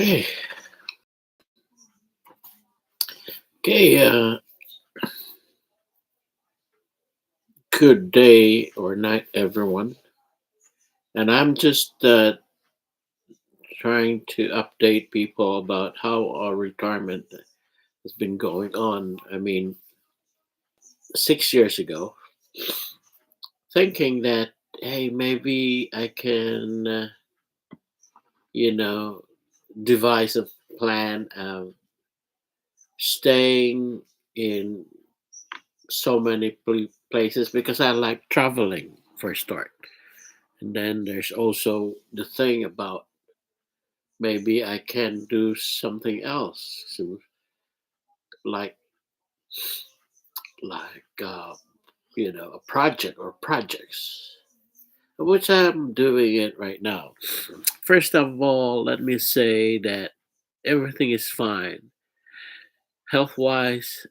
Hey, okay, good day or night, everyone. And I'm just trying to update people about how our retirement has been going on. I mean, 6 years ago, thinking that, hey, maybe I can, you know, devise a plan of staying in so many places because I like traveling for a start. And then there's also the thing about maybe I can do something else, so like like a project or projects, which I'm doing it right now. First of all, let me say that everything is fine health wise.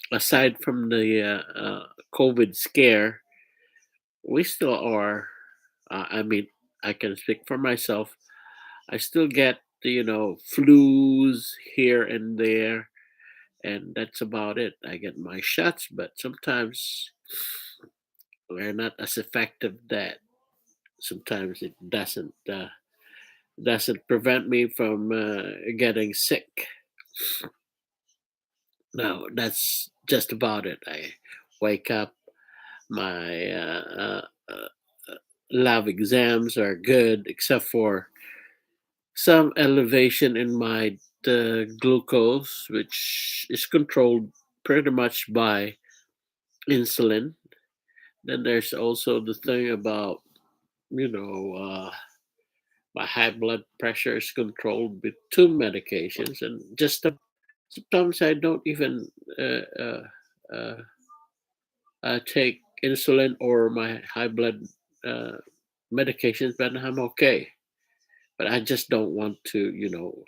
Aside from the COVID scare, we still are. I mean, I can speak for myself. I still get flus here and there, and that's about it. I get my shots, but sometimes they're not as effective. That sometimes it doesn't prevent me from getting sick. No, that's just about it. I wake up, my lab exams are good, except for some elevation in my glucose, which is controlled pretty much by insulin. Then there's also the thing about, you know, uh, my high blood pressure is controlled with two medications, and sometimes I don't even uh, uh, uh, take insulin or my high blood uh, medications, but I'm okay. But I just don't want to,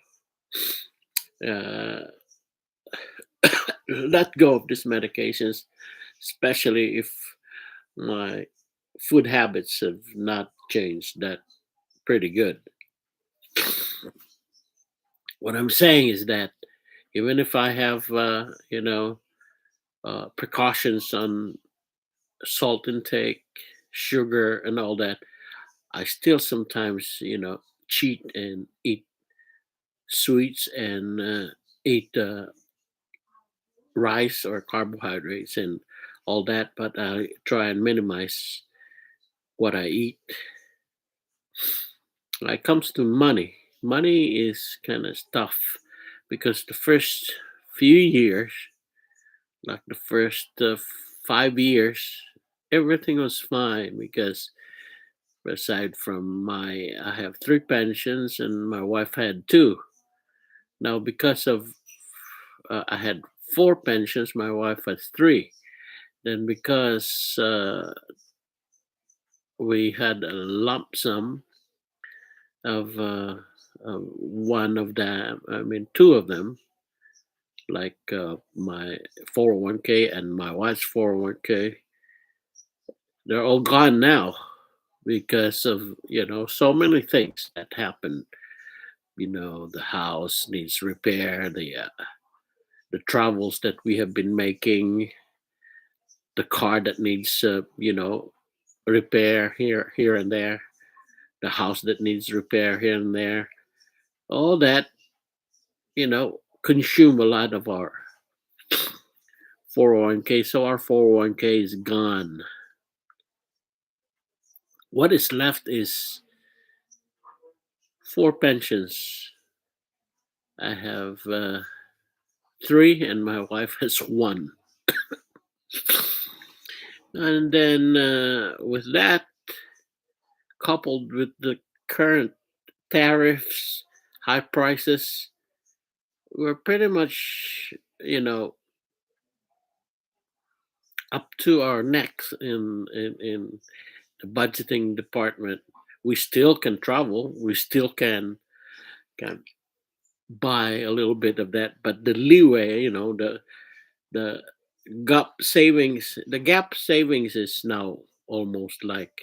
uh, let go of these medications, especially if my food habits have not changed that pretty good. What I'm saying is that even if I have, precautions on salt intake, sugar, and all that, I still sometimes, cheat and eat sweets and eat rice or carbohydrates and all that, but I try and minimize what I eat. When it comes to money, money is kind of tough because the first few years, like the first 5 years, everything was fine because aside from I have three pensions and my wife had two. Now, because of I had four pensions, my wife has three. Then, because we had a lump sum of one of them, I mean, two of them, like my 401k and my wife's 401k, they're all gone now because of, so many things that happened. The house needs repair, the travels that we have been making, the car that needs, repair here and there, the house that needs repair here and there. All that, consume a lot of our 401k. So our 401k is gone. What is left is four pensions. I have three, and my wife has one. And then with that, coupled with the current tariffs, high prices, we're pretty much, up to our necks in the budgeting department. We still can travel. We still can buy a little bit of that, but the leeway, the gap savings is now almost like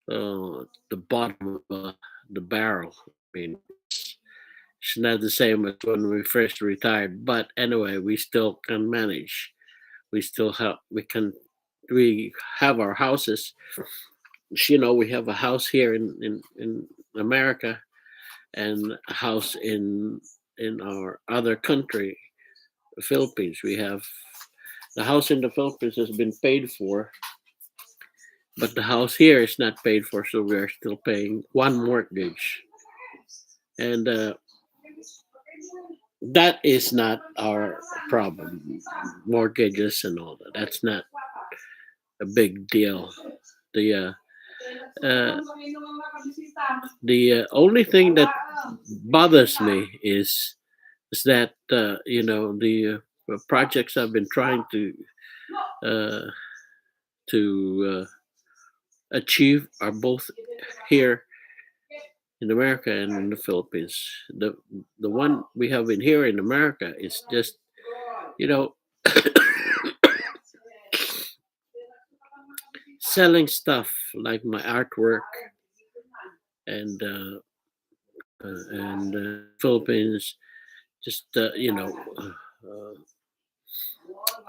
the bottom of the barrel mean, it's not the same as when we first retired, but anyway, we still can manage. We still have we have our houses. We have a house here in America and a house in our other country, the Philippines. We have the house in the Philippines has been paid for, but the house here is not paid for, so we are still paying one mortgage, and that is not our problem. Mortgages and all that. That's not a big deal. The uh, the only thing that bothers me is that the projects I've been trying uh, to achieve are both here in America and in the Philippines. The one we have in here in America is just you know selling stuff like my artwork and Philippines just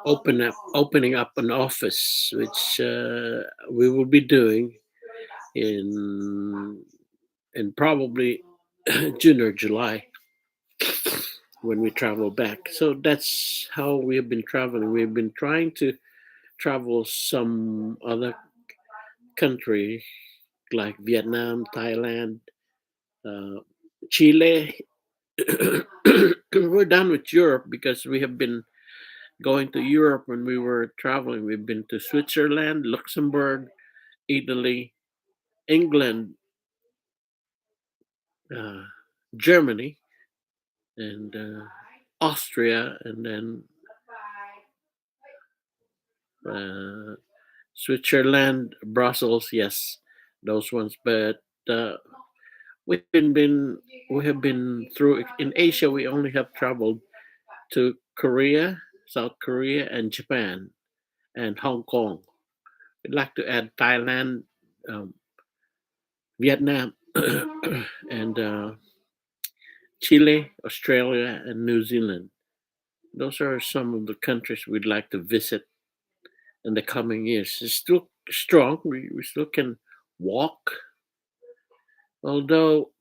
opening up an office, which we will be doing in probably June or July when we travel back. So that's how we have been traveling. We've been trying to travel some other country like Vietnam, Thailand, uh, Chile. We're done with Europe because we have been going to Europe when we were traveling. We've been to Switzerland, Luxembourg, Italy, England, uh, Germany, and Austria, and then uh, Switzerland, Brussels. Yes, those ones. But we've been we have been through in Asia. We only have traveled to Korea, South Korea, and Japan, and Hong Kong. We'd like to add Thailand, um, Vietnam, and Chile, Australia, and New Zealand. Those are some of the countries we'd like to visit in the coming years. It's still strong. We still can walk, although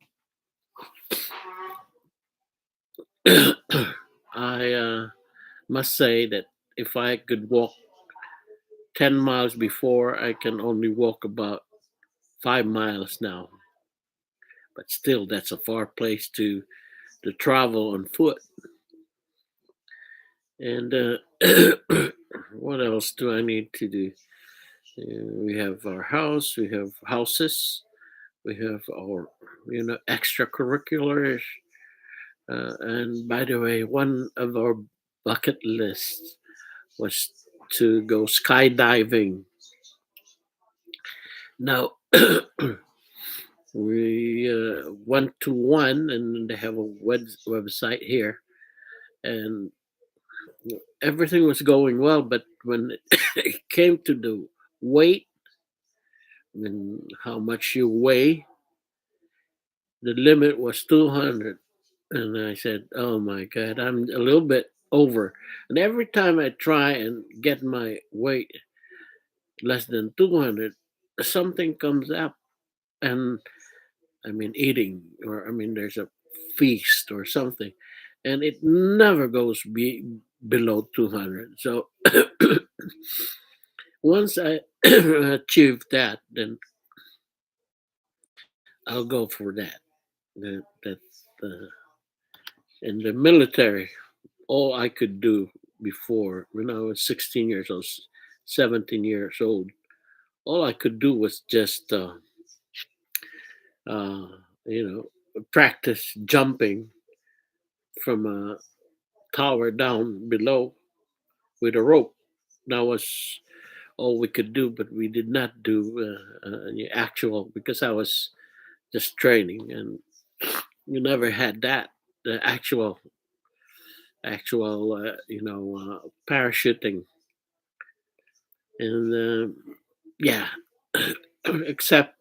I must say that if I could walk 10 miles before, I can only walk about 5 miles now. But still, that's a far place to travel on foot. And what else do I need to do? We have our house, we have houses, we have our extracurriculars. And by the way, one of our bucket lists was to go skydiving. Now we went to one, and they have a website here, and everything was going well. But when it came to the weight, and how much you weigh, the limit was 200. And I said, oh my God, I'm a little bit over. And every time I try and get my weight less than 200, something comes up. And I mean, eating, or I mean, there's a feast or something. And it never goes below 200. So once I achieve that, then I'll go for that. That's in the military. All I could do before when I was 16 years old, 17 years old, all I could do was just, uh, you practice jumping from a tower down below with a rope. That was all we could do, but we did not do any actual because I was just training, and we never had that the actual parachuting, and yeah, except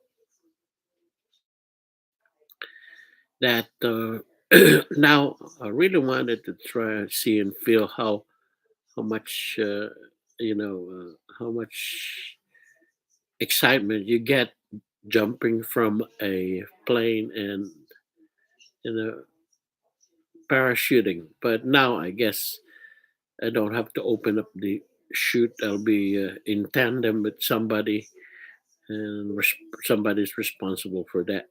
that now I really wanted to try and see and feel how much how much excitement you get jumping from a plane and you know parachuting. But now I guess I don't have to open up the chute. I'll be in tandem with somebody, and somebody's responsible for that.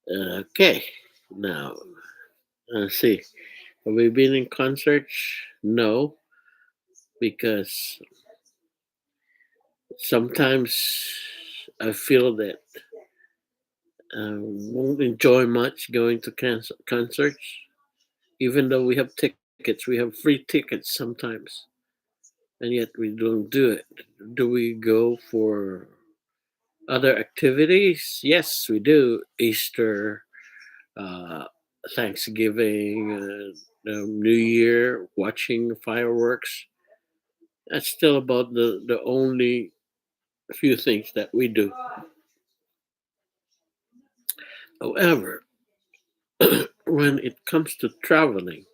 Okay, now let's see. Have we been in concerts? No, because sometimes I feel that I won't enjoy much going to concerts, even though we have tickets. We have free tickets sometimes, and yet we don't do it. Do we go for other activities? Yes, we do. Easter, uh, Thanksgiving, New Year, watching fireworks. That's still about the only few things that we do. However, when it comes to traveling,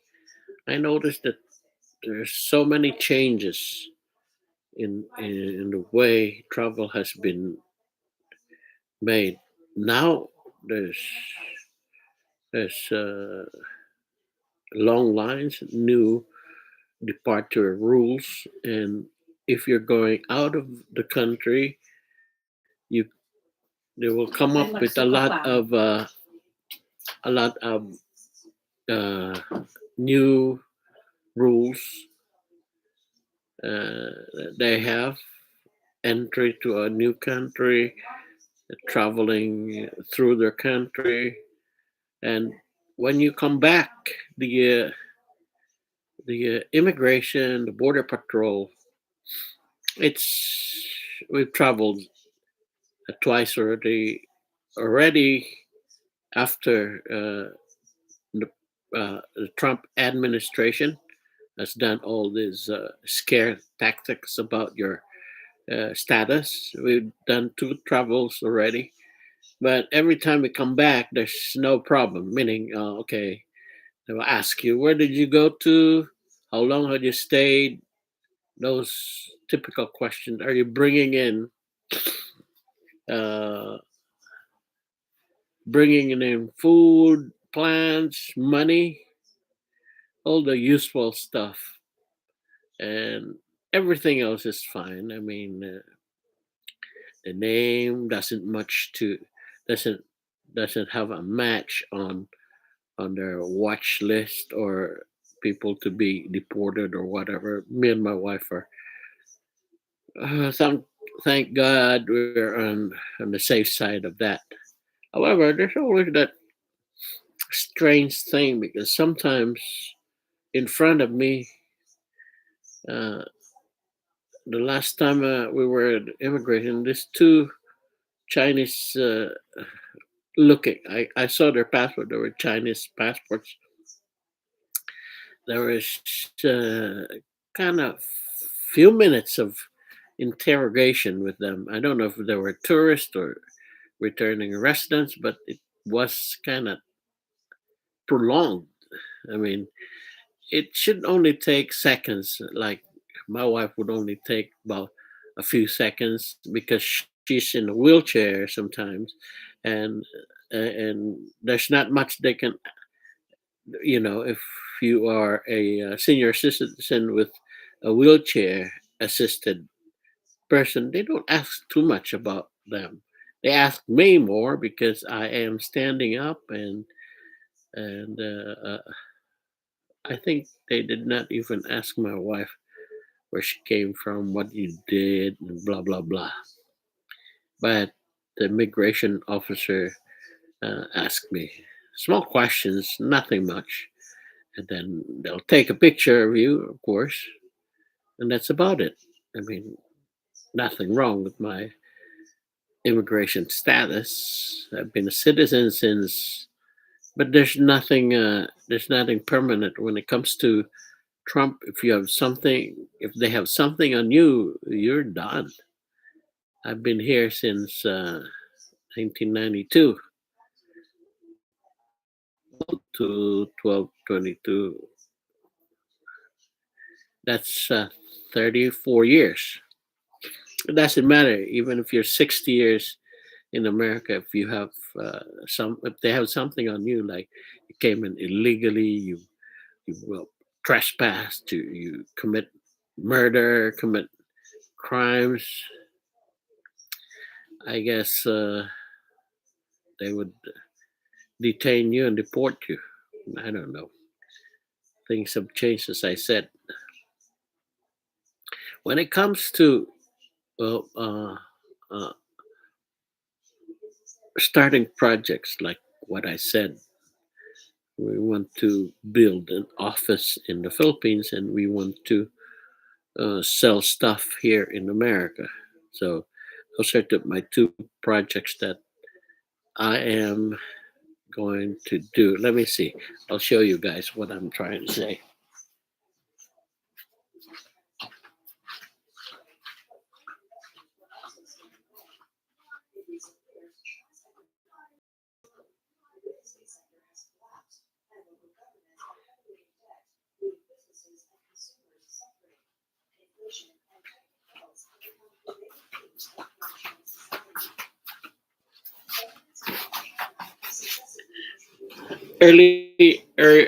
I noticed that there's so many changes in the way travel has been made. Now there's there's long lines, new departure rules, and if you're going out of the country, you they will come up with a lot of uh, new rules that they have entry to a new country, traveling through their country, and when you come back, the immigration, the border patrol, it's we've traveled twice already after the Trump administration has done all these scare tactics about your status. We've done two travels already, but every time we come back, there's no problem. Meaning, okay, they will ask you, where did you go to? How long had you stayed? Those typical questions. Are you uh, bringing in food, plants, money, all the useful stuff, and everything else is fine. I mean, the name doesn't doesn't have a match on their watch list or people to be deported or whatever. Me and my wife are thank God we're on the safe side of that. However, there's always that strange thing because sometimes in front of me, uh, the last time we were at immigration, these two Chinese looking, I saw their passport, they were Chinese passports. There was kind of few minutes of interrogation with them. I don't know if they were tourists or returning residents, but it was kind of prolonged. I mean, it should only take seconds. Like my wife would only take about a few seconds because she's in a wheelchair sometimes, and and there's not much they can, if you are a senior citizen with a wheelchair assisted person, they don't ask too much about them. They ask me more because I am standing up, and I think they did not even ask my wife where she came from, what you did, and blah blah blah. But the immigration officer asked me small questions, nothing much, and then they'll take a picture of you, of course, and that's about it. I mean, nothing wrong with my immigration status. I've been a citizen since, but there's nothing permanent when it comes to Trump. If you have something, if they have something on you, you're done. I've been here since 1992, to 1222. That's 34 years. It doesn't matter, even if you're 60 years in America, if you have if they have something on you, like you came in illegally, you will trespass, you commit murder, commit crimes, I guess they would detain you and deport you. I don't know. Things have changed, as I said. When it comes to well, uh, starting projects like what I said, we want to build an office in the Philippines and we want to sell stuff here in America. So those are my two projects that I am going to do. Let me see. I'll show you guys what I'm trying to say.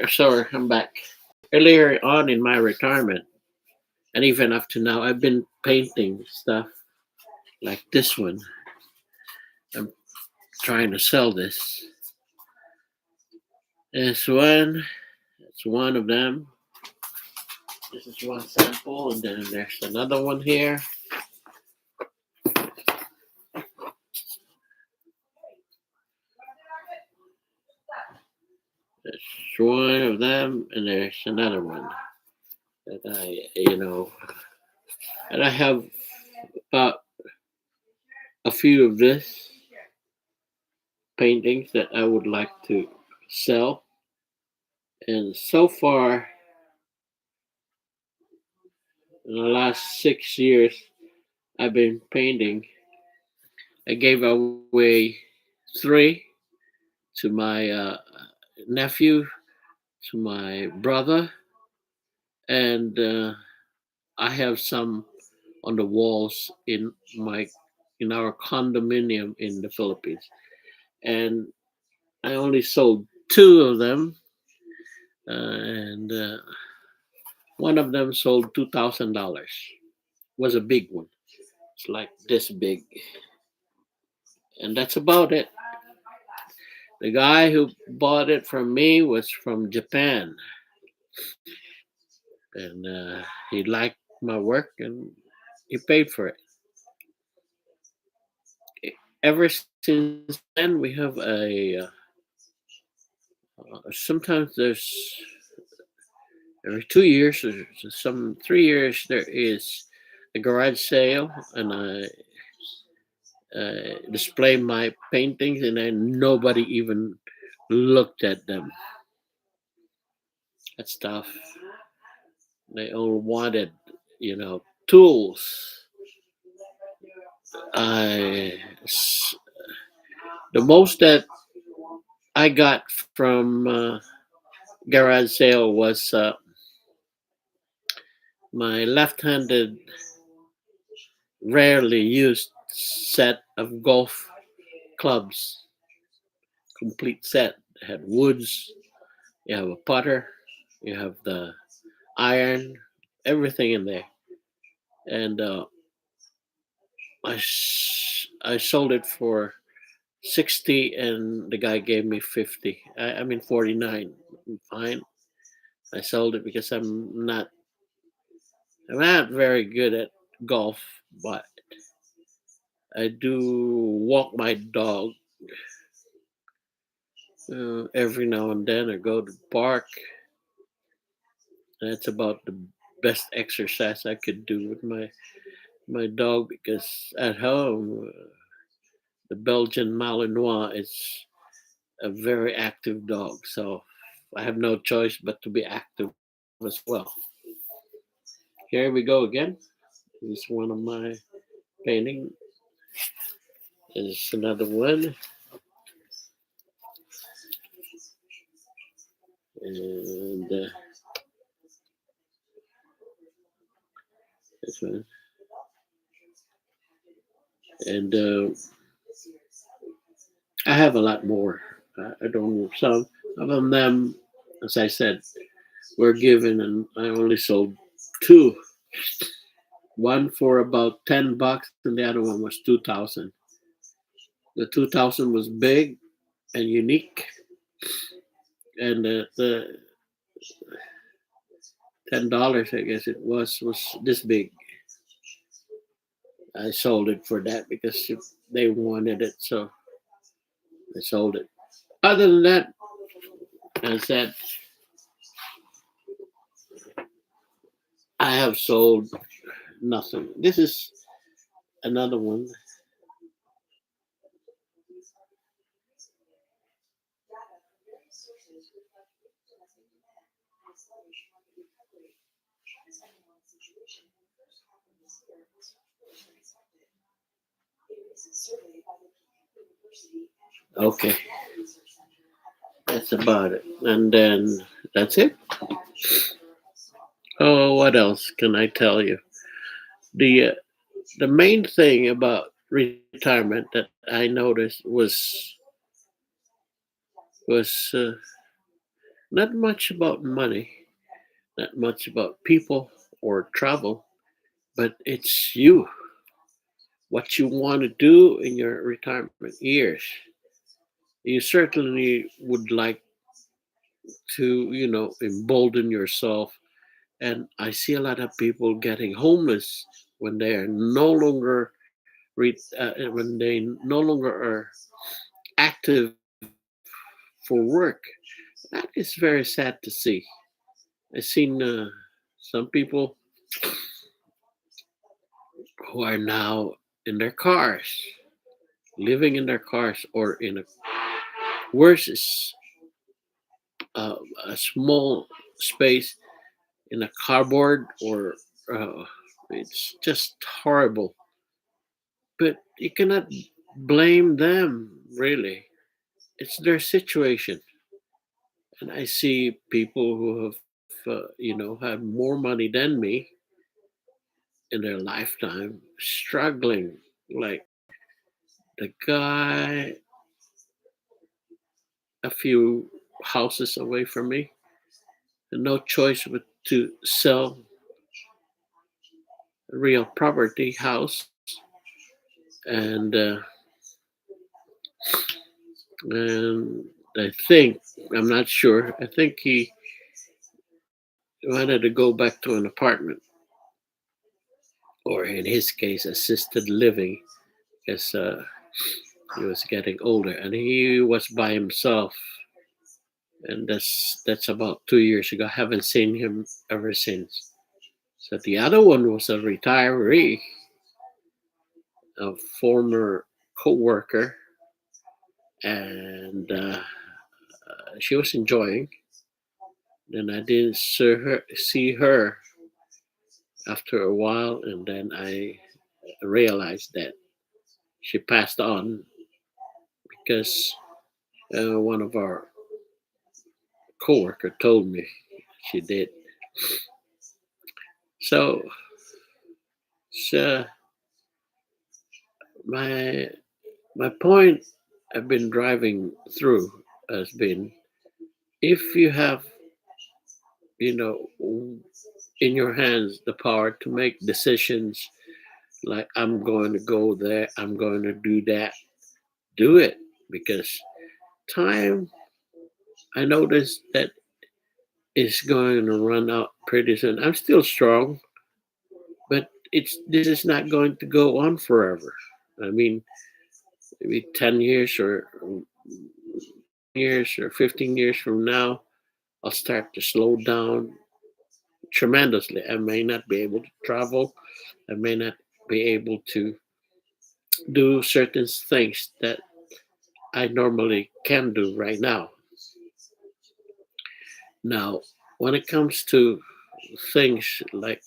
Sorry, I'm back. Earlier on in my retirement, and even up to now, I've been painting stuff like this one. I'm trying to sell this. This one, it's one of them. This is one sample, and then there's another one here. There's one of them, and there's another one that and I have about a few of this paintings that I would like to sell. And so far, in the last 6 years, I've been painting. I gave away three to my nephew, to my brother, and I have some on the walls in our condominium in the Philippines. And I only sold two of them, and one of them sold $2,000. Was a big one. It's like this big, and that's about it. The guy who bought it from me was from Japan, and he liked my work and he paid for it. Ever since then, we have sometimes there's every 2 years or some 3 years there is a garage sale, and I display my paintings, and then nobody even looked at them. That stuff. They all wanted, tools. I the most that I got from garage sale was my left-handed, rarely used set of golf clubs, complete set. It had woods. You have a putter. You have the iron, everything in there. And I sold it for 60, and the guy gave me 50. I mean 49. Fine. I sold it because I'm not very good at golf, but I do walk my dog every now and then, or go to the park. That's about the best exercise I could do with my dog, because at home the Belgian Malinois is a very active dog, so I have no choice but to be active as well. Here we go again. This is one of my painting. There's another one. and this one, and I have a lot more. I don't know some of them, as I said, were given, and I only sold two. One for about $10, and the other one was 2,000. The 2,000 was big and unique, and the $10, I guess it was this big. I sold it for that because they wanted it, so I sold it. Other than that, I said I have sold nothing. This is another one. Okay, that's about it. And then that's it. Oh, what else can I tell you? The uh, the main thing about retirement that I noticed was not much about money, not much about people or travel, but it's you, what you want to do in your retirement years. You certainly would like to, embolden yourself. And I see a lot of people getting homeless when they are no longer when they no longer are active for work. That is very sad to see. I've seen some people who are now in their cars, living in their cars, or in a worse is a small space in a cardboard, or uh, it's just horrible. But you cannot blame them, really. It's their situation. And I see people who have, had more money than me in their lifetime struggling. Like the guy a few houses away from me, and no choice but to sell a real property house. And I think, I'm not sure, I think he wanted to go back to an apartment, or in his case, assisted living, because he was getting older and he was by himself. And that's about 2 years ago. I haven't seen him ever since. So the other one was a retiree, a former co-worker, and she was enjoying. Then I didn't see her after a while, and then I realized that she passed on because one of our coworker told me she did. So, so my my point I've been driving through has been, if you have, you know in your hands the power to make decisions, like I'm going to go there, I'm going to do that, do it. Because time, I noticed that is going to run out pretty soon. I'm still strong, but this is not going to go on forever. I mean, maybe 10 years or years or 15 years from now, I'll start to slow down tremendously. I may not be able to travel. I may not be able to do certain things that I normally can do right now. Now, when it comes to things like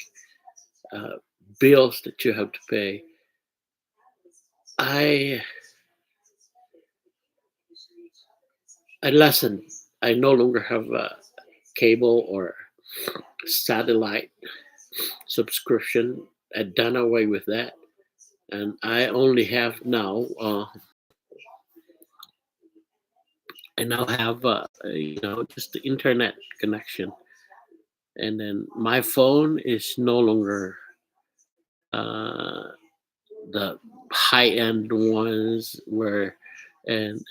uh, bills that you have to pay, I I lessened. I no longer have cable or satellite subscription. I've done away with that, and I only have now. I now have just the internet connection, and then my phone is no longer uh, the high end ones where and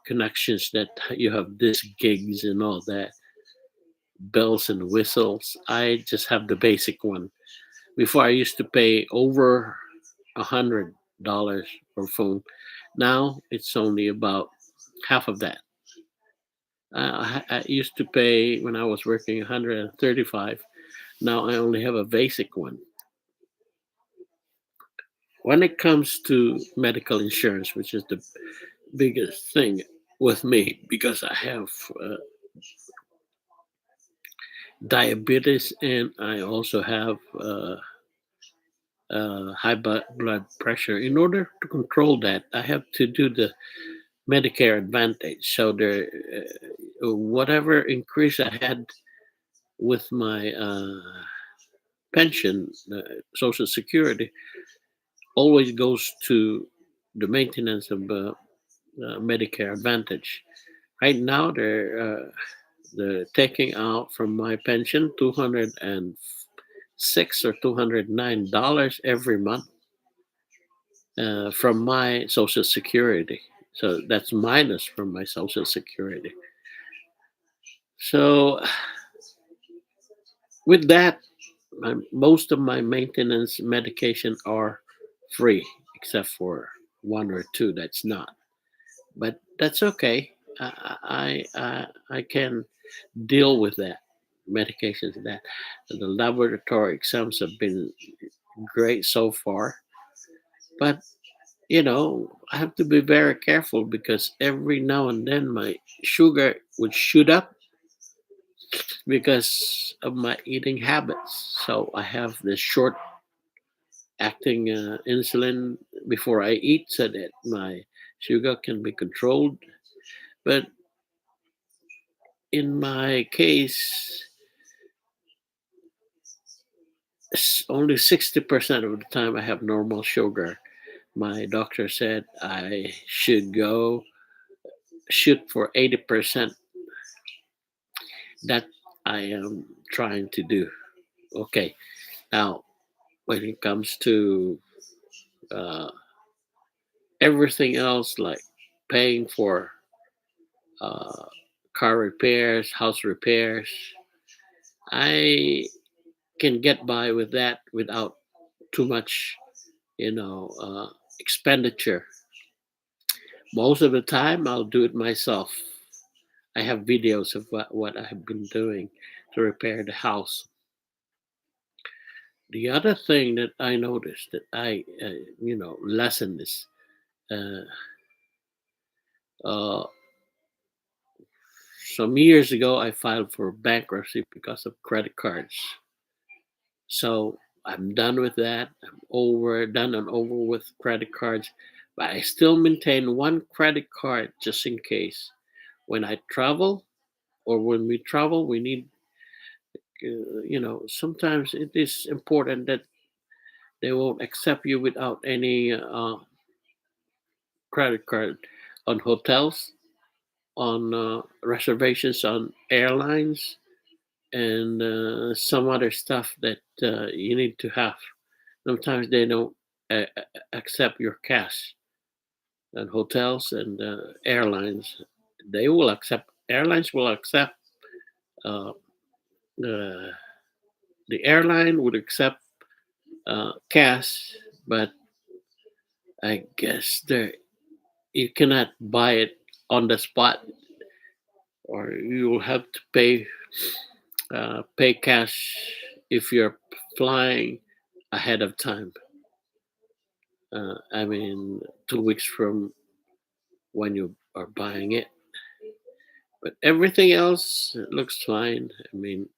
connections that you have this gigs and all that bells and whistles. I just have the basic one. Before I used to pay over $100 per phone. Now it's only about half of that. I used to pay when I was working 135. Now I only have a basic one. When it comes to medical insurance, which is the biggest thing with me because I have diabetes and I also have high blood pressure. In order to control that, I have to do the Medicare Advantage. So whatever increase I had with my pension, Social Security, always goes to the maintenance of Medicare Advantage. Right now, they're taking out from my pension 206 or $209 every month from my Social Security. So that's minus from my Social Security. So with that, most of my maintenance medication are free, except for one or two that's not. But that's okay. I can deal with that medications. That the laboratory exams have been great so far, but I have to be very careful because every now and then my sugar would shoot up because of my eating habits. So I have this short acting insulin before I eat so that my sugar can be controlled. But in my case, only 60% of the time I have normal sugar. My doctor said I should go shoot for 80%. That I am trying to do. Okay. Now, when it comes to uh, everything else, like paying for uh, car repairs, house repairs, I can get by with that without too much, expenditure. Most of the time, I'll do it myself. I have videos of what I have been doing to repair the house. The other thing that I noticed that lessen is uh, uh, some years ago I filed for bankruptcy because of credit cards. So I'm done with that. I'm done and over with credit cards, but I still maintain one credit card just in case when I travel or when we travel, we need. Sometimes it is important that they won't accept you without any credit card on hotels, on reservations on airlines, and some other stuff that you need to have. Sometimes they don't accept your cash. And hotels and airlines, they will accept. Airlines will accept. Uh, the the airline would accept cash, but I guess there you cannot buy it on the spot, or you will have to pay cash if you're flying ahead of time. I mean, 2 weeks from when you are buying it. But everything else looks fine. I mean,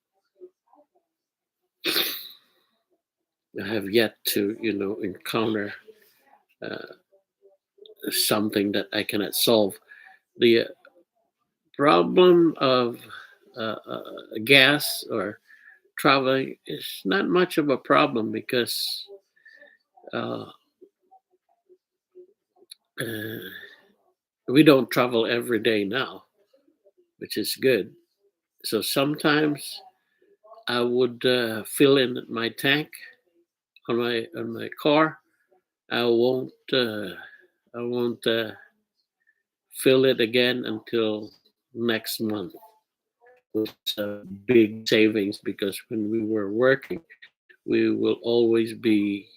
I have yet to, encounter uh, something that I cannot solve. The problem of gas or traveling is not much of a problem because uh, uh, we don't travel every day now, which is good. So sometimes I would fill in my tank on my car. I won't uh, I won't fill it again until next month, which is a big savings because when we were working, we will always be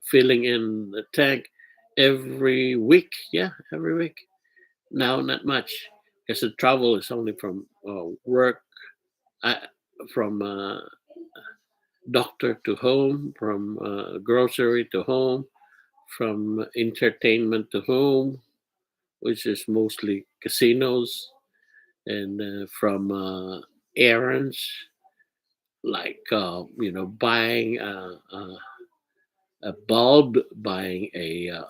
filling in the tank every week. Yeah, every week. Now, not much because the travel is only from work, uh, from doctor to home, from grocery to home, from entertainment to home, which is mostly casinos, and from errands like buying a bulb, buying a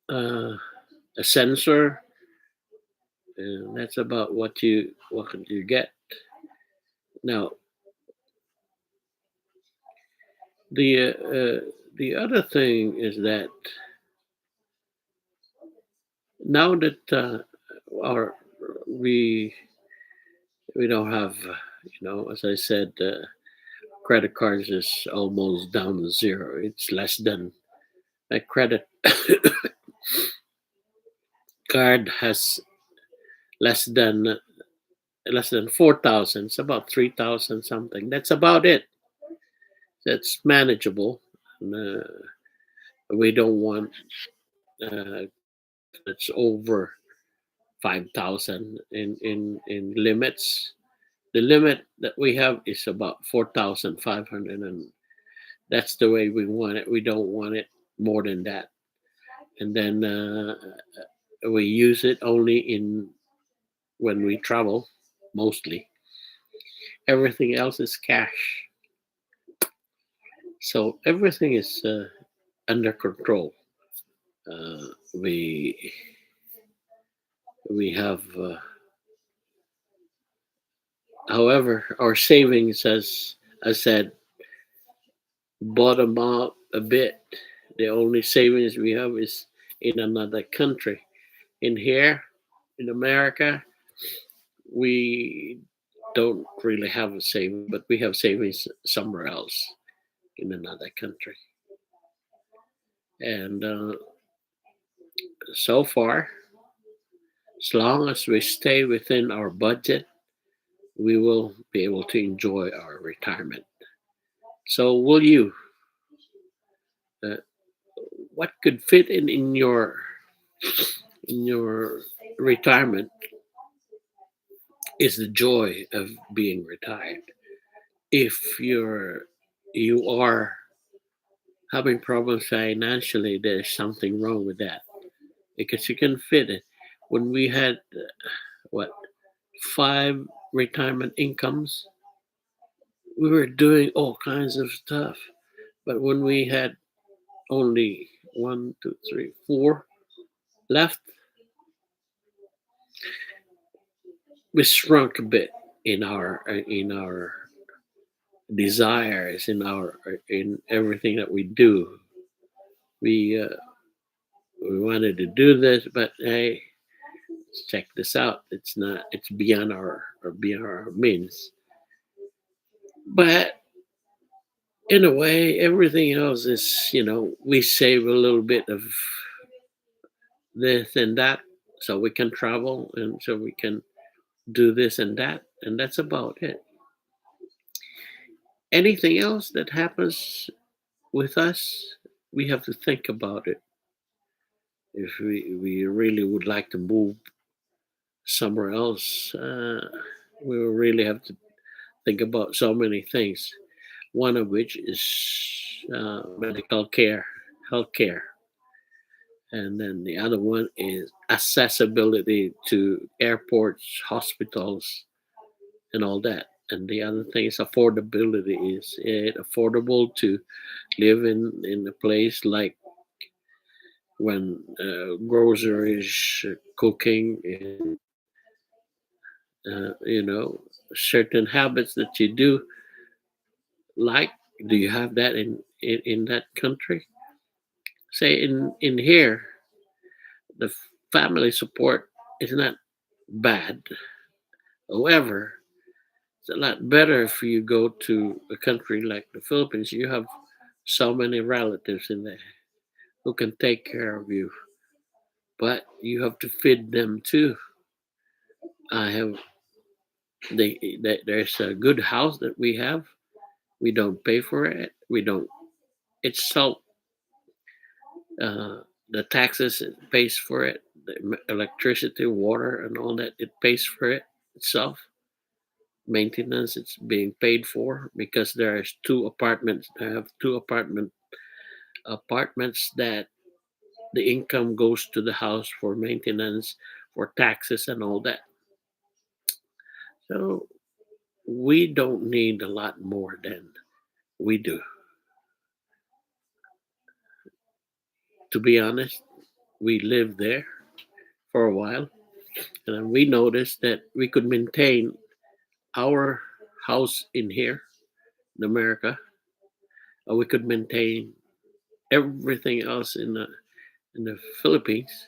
uh, a sensor, and that's about what you get. Now, the other thing is that now that our we we don't have, as I said, credit cards is almost down to zero. It's less than a credit card has less than less than 4,000. It's about 3,000 something. That's about it. That's manageable. And, we don't want that's over 5,000 in limits. The limit that we have is about 4,500, and that's the way we want it. We don't want it more than that. And then we use it only in when we travel, mostly. Everything else is cash. So everything is under control. We have, however, our savings, as I said, bottom out a bit. The only savings we have is in another country. In here, in America, we don't really have a saving, but we have savings somewhere else in another country. And so far, as long as we stay within our budget, we will be able to enjoy our retirement. So, will you? Uh, what could fit in your retirement is the joy of being retired. If you are having problems financially, there's something wrong with that because you can fit it. When we had what 5 retirement incomes, we were doing all kinds of stuff. But when we had only one, two, three, four left, we shrunk a bit in our desires, in everything that we do. We we wanted to do this, but hey, let's check this out. It's not. It's beyond our means. But in a way, everything else is, we save a little bit of this and that so we can travel and so we can do this and that. And that's about it. Anything else that happens with us, we have to think about it. If we really would like to move somewhere else, we will really have to think about so many things. One of which is medical care, healthcare. And then the other one is accessibility to airports, hospitals, and all that. And the other thing is affordability. Is it affordable to live in a place like when groceries, cooking, and certain habits that you do like. Do you have that in that country? Say in here, the family support is not bad. However, it's a lot better if you go to a country like the Philippines. You have so many relatives in there who can take care of you, but you have to feed them too. I have there's a good house that we have. We don't pay for it. We don't. It's so the taxes it pays for it. The electricity, water, and all that it pays for it itself. Maintenance it's being paid for because there's two apartments. I have two apartments that the income goes to the house for maintenance, for taxes, and all that. So we don't need a lot more than we do. To be honest, we lived there for a while, and we noticed that we could maintain our house in here in America, or we could maintain everything else in the Philippines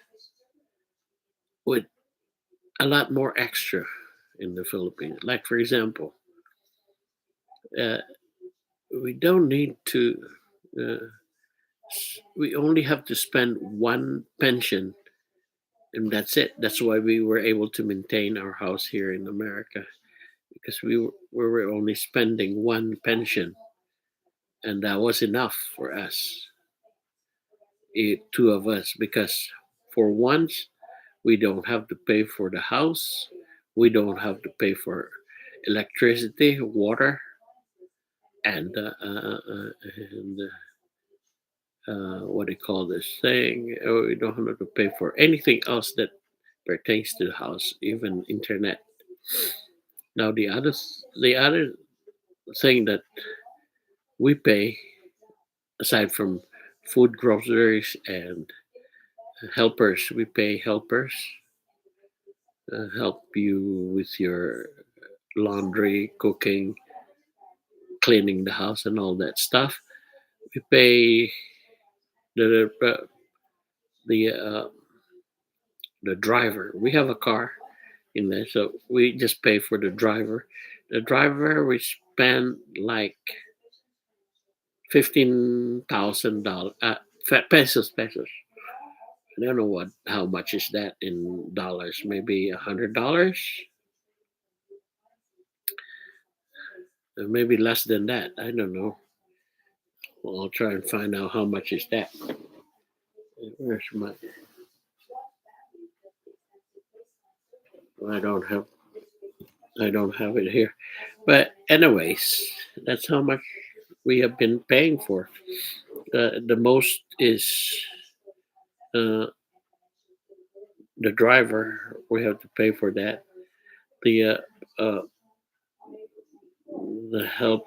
with a lot more extra in the Philippines. Like for example, uh, we don't need to. Uh, we only have to spend one pension, and that's it. That's why we were able to maintain our house here in America because we were only spending one pension, and that was enough for us, two of us, because for once we don't have to pay for the house, we don't have to pay for electricity, water, and what do you call this thing? We don't have to pay for anything else that pertains to the house, even internet. Now the other thing that we pay, aside from food, groceries, and helpers, we pay helpers help you with your laundry, cooking, cleaning the house, and all that stuff. We pay the uh, the uh, the driver. We have a car in there, so we just pay for the driver. The driver we spend like 15,000 dollars, pesos. I don't know what how much is that in dollars. Maybe $100, maybe less than that. I don't know. Well, I'll try and find out how much is that. Where's my? I don't have. I don't have it here. But anyways, that's how much we have been paying for. The most is uh, the driver. We have to pay for that. The uh, the help,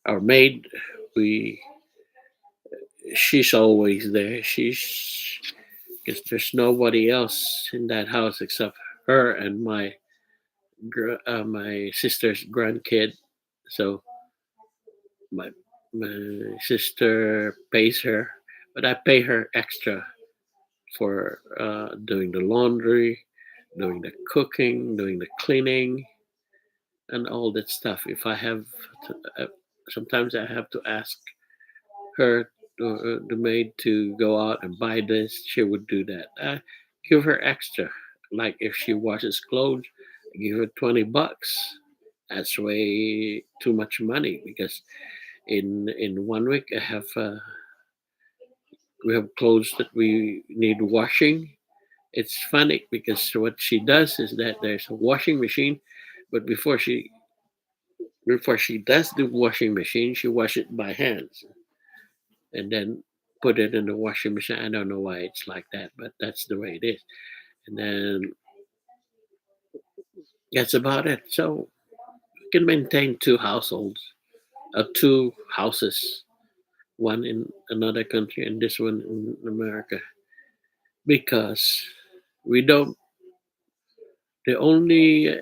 our maid. We she's always there. She's because there's nobody else in that house except her and my sister's grandkid. So my my sister pays her, but I pay her extra for doing the laundry, doing the cooking, doing the cleaning, and all that stuff. If I have, sometimes I have to ask her, the maid, to go out and buy this. She would do that. I give her extra. Like if she washes clothes, I give her $20. That's way too much money because in 1 week I have we have clothes that we need washing. It's funny because what she does is that there's a washing machine, but before she does the washing machine, she washes it by hands and then put it in the washing machine. I don't know why it's like that, but that's the way it is. And then that's about it. So you can maintain two households, two houses one in another country and this one in America, because we don't. The only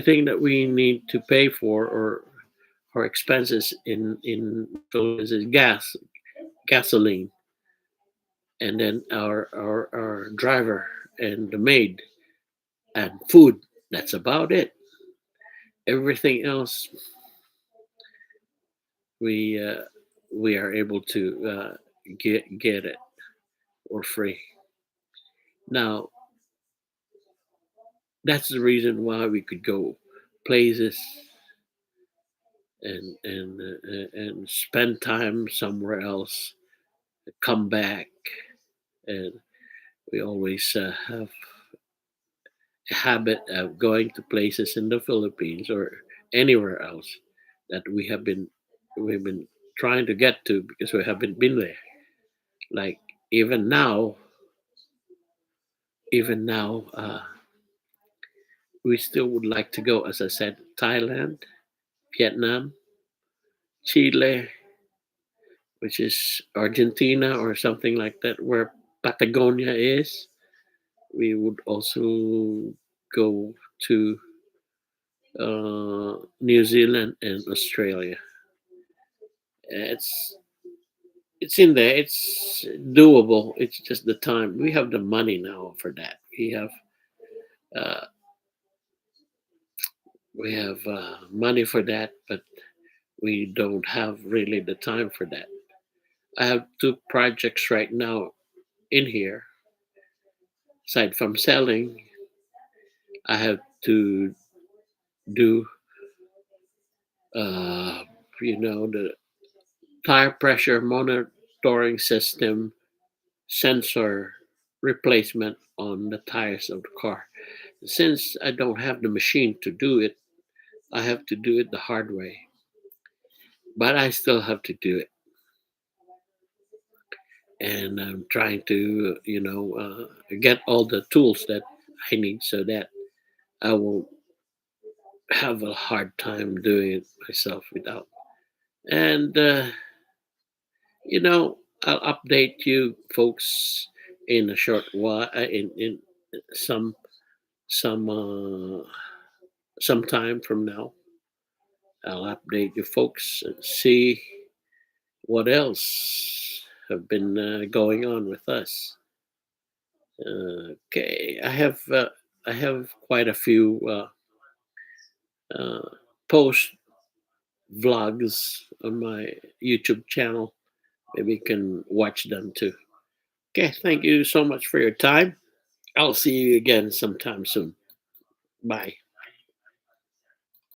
thing that we need to pay for, or our expenses in the Philippines, is gasoline, and then our driver and the maid and food. That's about it. Everything else we uh, we are able to get it for free. Now that's the reason why we could go places and spend time somewhere else, come back, and we always have a habit of going to places in the Philippines or anywhere else that we've been trying to get to because we haven't been there. Like even now, even now, we still would like to go, as I said, Thailand, Vietnam, Chile, which is Argentina or something like that, where Patagonia is. We would also go to New Zealand and Australia. It's it's in there. It's doable. It's just the time. We have the money now for that. Uh, we have money for that, but we don't have really the time for that. I have two projects right now in here. Aside from selling, I have to do, uh, the tire pressure monitoring system sensor replacement on the tires of the car. Since I don't have the machine to do it, I have to do it the hard way. But I still have to do it. And I'm trying to, get all the tools that I need so that I won't have a hard time doing it myself without. And, I'll update you folks in a short while, in some, some, some time from now. I'll update you folks and see what else have been going on with us. Okay, I have quite a few uh, post vlogs on my YouTube channel. Maybe you can watch them too. Okay, thank you so much for your time. I'll see you again sometime soon. Bye.